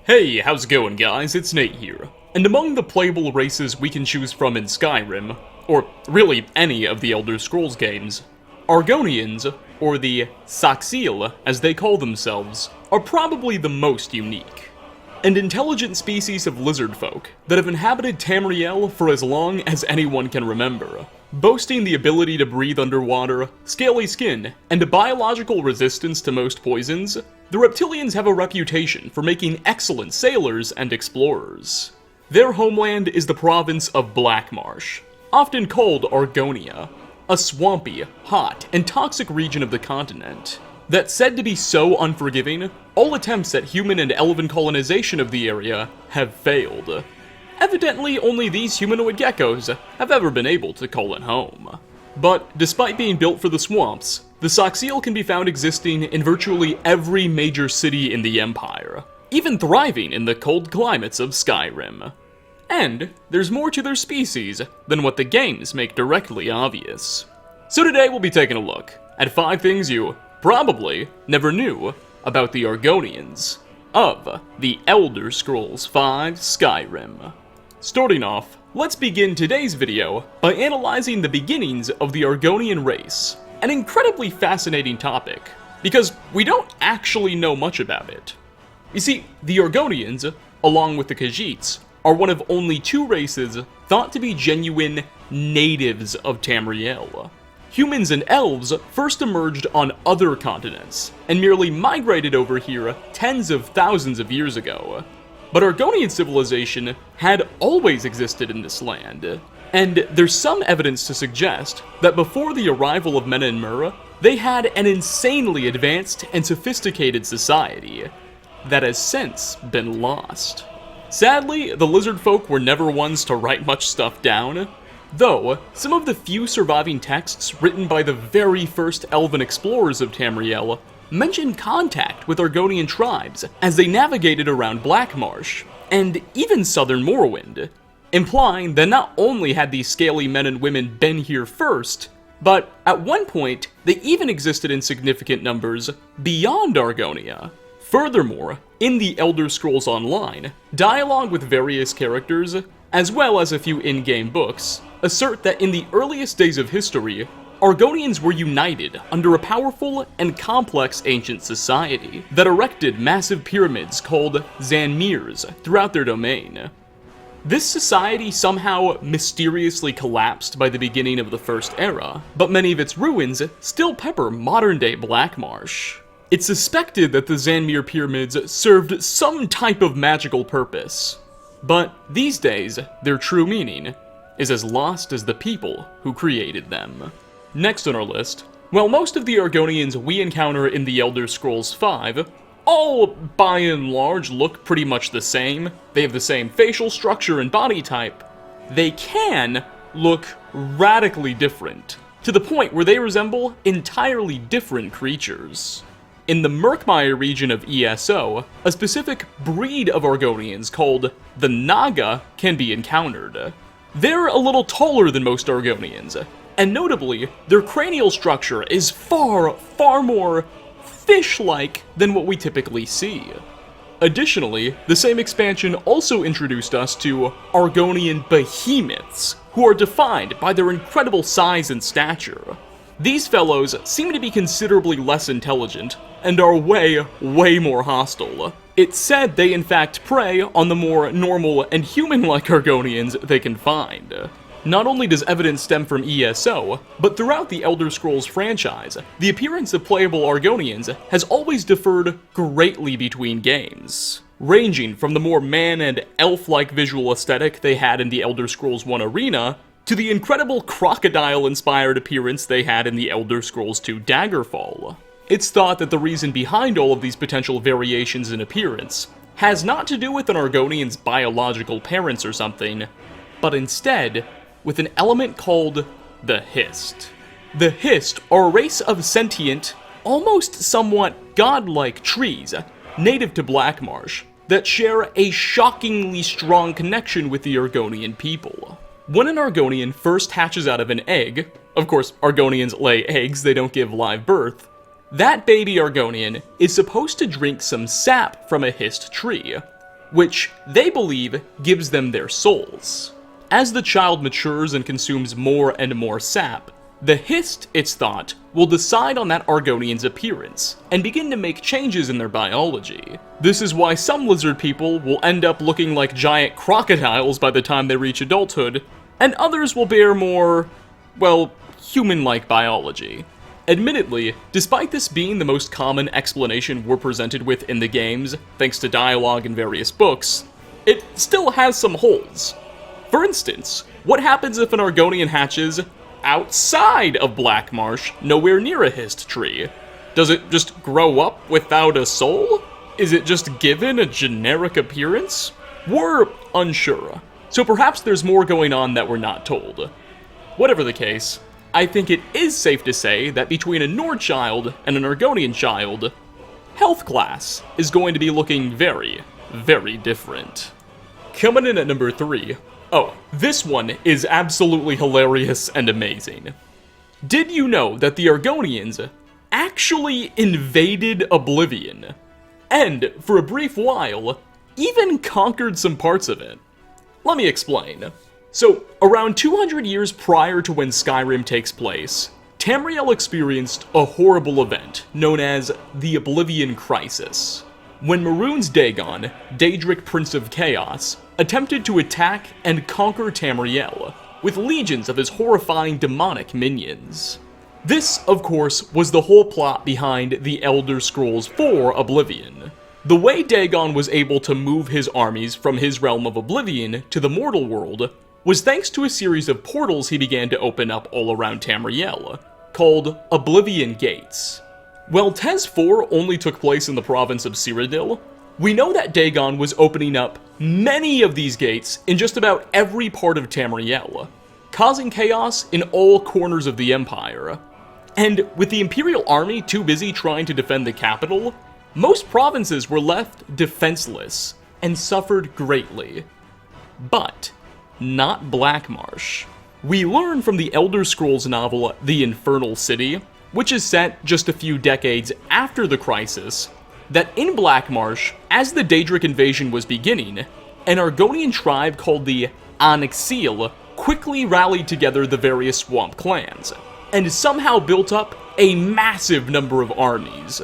Hey, how's it going guys? It's Nate here. And among the playable races we can choose from in Skyrim, or really any of the Elder Scrolls games, Argonians, or the scaly as they call themselves, are probably the most unique. An intelligent species of lizard folk that have inhabited Tamriel for as long as anyone can remember, boasting the ability to breathe underwater, scaly skin, and a biological resistance to most poisons. The reptilians have a reputation for making excellent sailors and explorers. Their homeland is the province of Blackmarsh, often called Argonia, a swampy, hot, and toxic region of the continent that's said to be so unforgiving, all attempts at human and elven colonization of the area have failed. Evidently, only these humanoid geckos have ever been able to call it home. But despite being built for the swamps, the scaly can be found existing in virtually every major city in the Empire, even thriving in the cold climates of Skyrim. And there's more to their species than what the games make directly obvious. So today we'll be taking a look at 5 things you probably never knew about the Argonians of the Elder Scrolls V Skyrim. Starting off, let's begin today's video by analyzing the beginnings of the Argonian race, an incredibly fascinating topic, because we don't actually know much about it. You see, the Argonians, along with the Khajiits, are one of only 2 races thought to be genuine natives of Tamriel. Humans and elves first emerged on other continents, and merely migrated over here tens of thousands of years ago. But Argonian civilization had always existed in this land, and there's some evidence to suggest that before the arrival of Men and Mer, they had an insanely advanced and sophisticated society that has since been lost. Sadly, the lizard folk were never ones to write much stuff down, though some of the few surviving texts written by the very first elven explorers of Tamriel mention contact with Argonian tribes as they navigated around Blackmarsh, and even southern Morrowind, implying that not only had these scaly men and women been here first, but at one point they even existed in significant numbers beyond Argonia. Furthermore, in the Elder Scrolls Online, dialogue with various characters, as well as a few in-game books, assert that in the earliest days of history, Argonians were united under a powerful and complex ancient society that erected massive pyramids called Zanmirs throughout their domain. This society somehow mysteriously collapsed by the beginning of the First Era, but many of its ruins still pepper modern-day Blackmarsh. It's suspected that the Zanmir pyramids served some type of magical purpose, but these days, their true meaning is as lost as the people who created them. Next on our list, while most of the Argonians we encounter in the Elder Scrolls V all by and large look pretty much the same, they have the same facial structure and body type, they can look radically different, to the point where they resemble entirely different creatures. In the Murkmire region of ESO, a specific breed of Argonians called the Naga can be encountered. They're a little taller than most Argonians, and notably, their cranial structure is far more fish-like than what we typically see. Additionally, the same expansion also introduced us to Argonian behemoths, who are defined by their incredible size and stature. These fellows seem to be considerably less intelligent, and are way more hostile. It's said they in fact prey on the more normal and human-like Argonians they can find. Not only does evidence stem from ESO, but throughout the Elder Scrolls franchise, the appearance of playable Argonians has always differed greatly between games, ranging from the more man and elf-like visual aesthetic they had in the Elder Scrolls I Arena, to the incredible crocodile-inspired appearance they had in the Elder Scrolls II Daggerfall. It's thought that the reason behind all of these potential variations in appearance has not to do with an Argonian's biological parents or something, but instead with an element called the Hist. The Hist are a race of sentient, almost somewhat godlike trees, native to Blackmarsh, that share a shockingly strong connection with the Argonian people. When an Argonian first hatches out of an egg, of course Argonians lay eggs, they don't give live birth, that baby Argonian is supposed to drink some sap from a hist tree. which they believe gives them their souls. As the child matures and consumes more and more sap, the Hist, it's thought, will decide on that Argonian's appearance, and begin to make changes in their biology. This is why some lizard people will end up looking like giant crocodiles by the time they reach adulthood, and others will bear more, well, human-like biology. Admittedly, despite this being the most common explanation we're presented with in the games, thanks to dialogue in various books, it still has some holes. For instance, what happens if an Argonian hatches outside of Blackmarsh, nowhere near a Hist tree? Does it just grow up without a soul? Is it just given a generic appearance? We're unsure, so perhaps there's more going on that we're not told. Whatever the case, I think it is safe to say that between a Nord child and an Argonian child, health class is going to be looking very, very different. Coming in at number 3. Oh, this one is absolutely hilarious and amazing. Did you know that the Argonians actually invaded Oblivion? And, for a brief while, even conquered some parts of it? Let me explain. So, around 200 years prior to when Skyrim takes place, Tamriel experienced a horrible event known as the Oblivion Crisis, when Mehrunes Dagon, Daedric Prince of Chaos, attempted to attack and conquer Tamriel, with legions of his horrifying demonic minions. This, of course, was the whole plot behind the Elder Scrolls IV Oblivion. The way Dagon was able to move his armies from his realm of Oblivion to the mortal world was thanks to a series of portals he began to open up all around Tamriel, called Oblivion Gates. While Tes 4 only took place in the province of Cyrodiil, we know that Dagon was opening up many of these gates in just about every part of Tamriel, causing chaos in all corners of the Empire. And with the Imperial army too busy trying to defend the capital, most provinces were left defenseless and suffered greatly. But not Blackmarsh. We learn from the Elder Scrolls novel The Infernal City, which is set just a few decades after the Crisis, that in Blackmarsh, as the Daedric invasion was beginning, an Argonian tribe called the Onyxeal quickly rallied together the various swamp clans, and somehow built up a massive number of armies,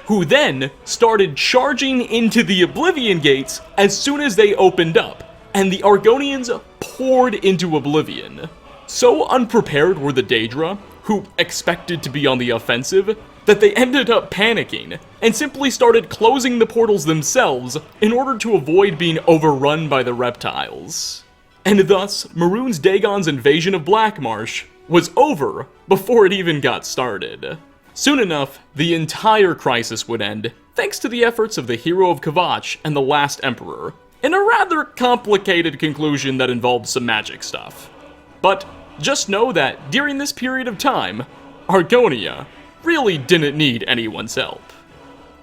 who then started charging into the Oblivion Gates as soon as they opened up, and the Argonians poured into Oblivion. So unprepared were the Daedra, who expected to be on the offensive, that they ended up panicking, and simply started closing the portals themselves in order to avoid being overrun by the reptiles. And thus, Mehrunes Dagon's invasion of Blackmarsh was over before it even got started. Soon enough, the entire crisis would end, thanks to the efforts of the Hero of Kvatch and the Last Emperor, in a rather complicated conclusion that involved some magic stuff. But just know that during this period of time, Argonia really didn't need anyone's help.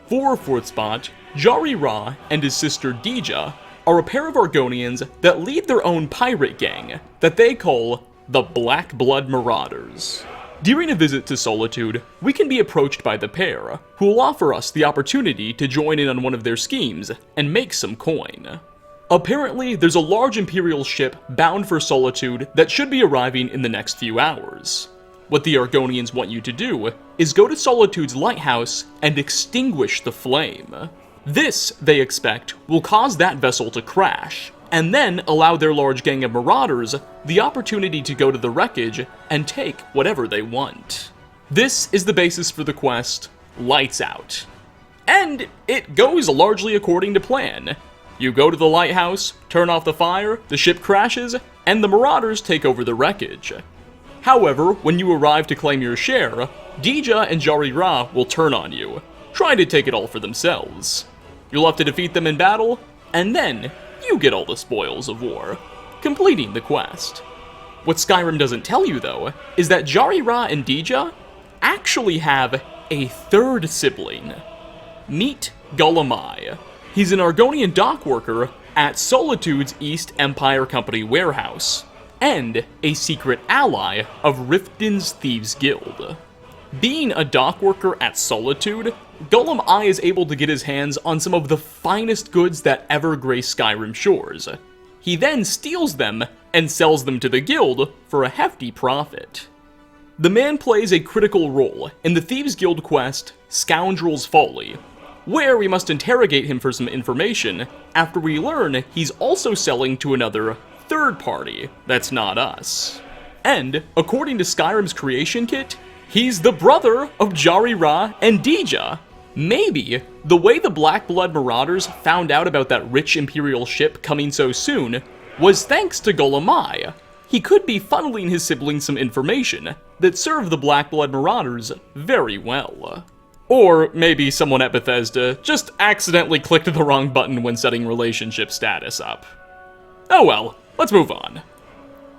For 4th spot, Jari Ra and his sister Dija are a pair of Argonians that lead their own pirate gang that they call the Black Blood Marauders. During a visit to Solitude, we can be approached by the pair, who will offer us the opportunity to join in on one of their schemes and make some coin. Apparently, there's a large Imperial ship bound for Solitude that should be arriving in the next few hours. What the Argonians want you to do is go to Solitude's lighthouse and extinguish the flame. This, they expect, will cause that vessel to crash, and then allow their large gang of marauders the opportunity to go to the wreckage and take whatever they want. This is the basis for the quest, Lights Out. And it goes largely according to plan. You go to the lighthouse, turn off the fire, the ship crashes, and the marauders take over the wreckage. However, when you arrive to claim your share, Dija and Jari Ra will turn on you, trying to take it all for themselves. You'll have to defeat them in battle, and then you get all the spoils of war, completing the quest. What Skyrim doesn't tell you, though, is that Jari Ra and Dija actually have a third sibling. Meet Gulamai. He's an Argonian dockworker at Solitude's East Empire Company warehouse, and a secret ally of Riften's Thieves Guild. Being a dockworker at Solitude Golem Eye is able to get his hands on some of the finest goods that ever grace Skyrim shores. He then steals them and sells them to the guild for a hefty profit. The man plays a critical role in the Thieves Guild quest, Scoundrel's Folly, where we must interrogate him for some information after we learn he's also selling to another third party that's not us. And, according to Skyrim's creation kit, he's the brother of Jari-Ra and Dija. Maybe the way the Black Blood Marauders found out about that rich Imperial ship coming so soon was thanks to Golem Eye. He could be funneling his siblings some information that served the Black Blood Marauders very well. Or maybe someone at Bethesda just accidentally clicked the wrong button when setting relationship status up. Oh well, let's move on.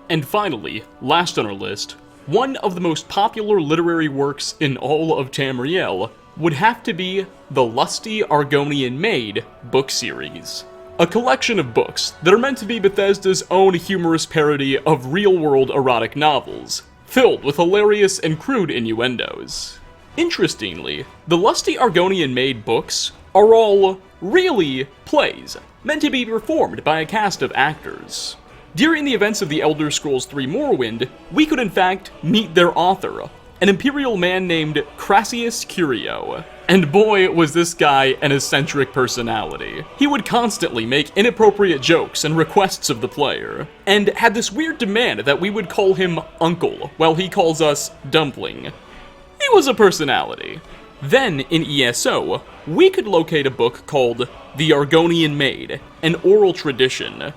And finally, last on our list, one of the most popular literary works in all of Tamriel would have to be the Lusty Argonian Maid book series. A collection of books that are meant to be Bethesda's own humorous parody of real-world erotic novels, filled with hilarious and crude innuendos. Interestingly, the Lusty Argonian Maid books are all really plays, meant to be performed by a cast of actors. During the events of the Elder Scrolls III Morrowind, we could in fact meet their author, an imperial man named Crassius Curio. And boy, was this guy an eccentric personality. He would constantly make inappropriate jokes and requests of the player, and had this weird demand that we would call him Uncle, while he calls us Dumpling. He was a personality. Then, in ESO, we could locate a book called The Argonian Maid, an oral tradition.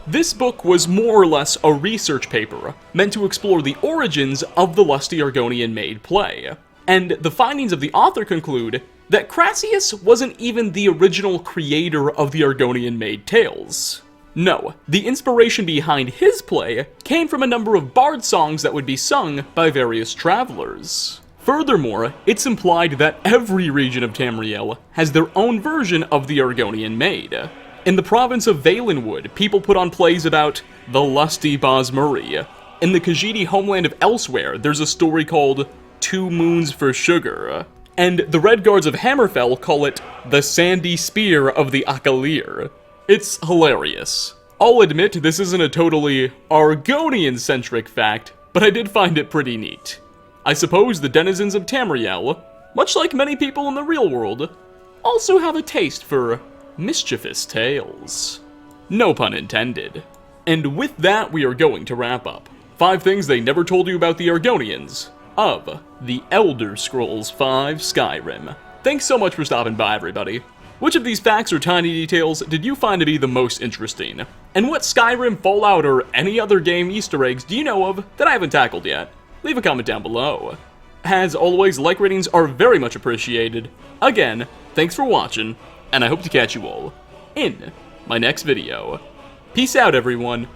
This book was more or less a research paper, meant to explore the origins of the Lusty Argonian Maid play. And the findings of the author conclude that Crassius wasn't even the original creator of the Argonian Maid tales. No, the inspiration behind his play came from a number of bard songs that would be sung by various travelers. Furthermore, it's implied that every region of Tamriel has their own version of the Argonian Maid. In the province of Valenwood, people put on plays about the Lusty Bosmurray. In the Khajiit homeland of Elsewhere, there's a story called 2 Moons for Sugar. And the Red Guards of Hammerfell call it the Sandy Spear of the Akalir. It's hilarious. I'll admit this isn't a totally Argonian-centric fact, but I did find it pretty neat. I suppose the denizens of Tamriel, much like many people in the real world, also have a taste for mischievous tales. No pun intended. And with that, we are going to wrap up. 5 things they never told you about the Argonians of the Elder Scrolls V Skyrim. Thanks so much for stopping by, everybody. Which of these facts or tiny details did you find to be the most interesting? And what Skyrim, Fallout, or any other game Easter eggs do you know of that I haven't tackled yet? Leave a comment down below. As always, like ratings are very much appreciated. Again, thanks for watching, and I hope to catch you all in my next video. Peace out, everyone.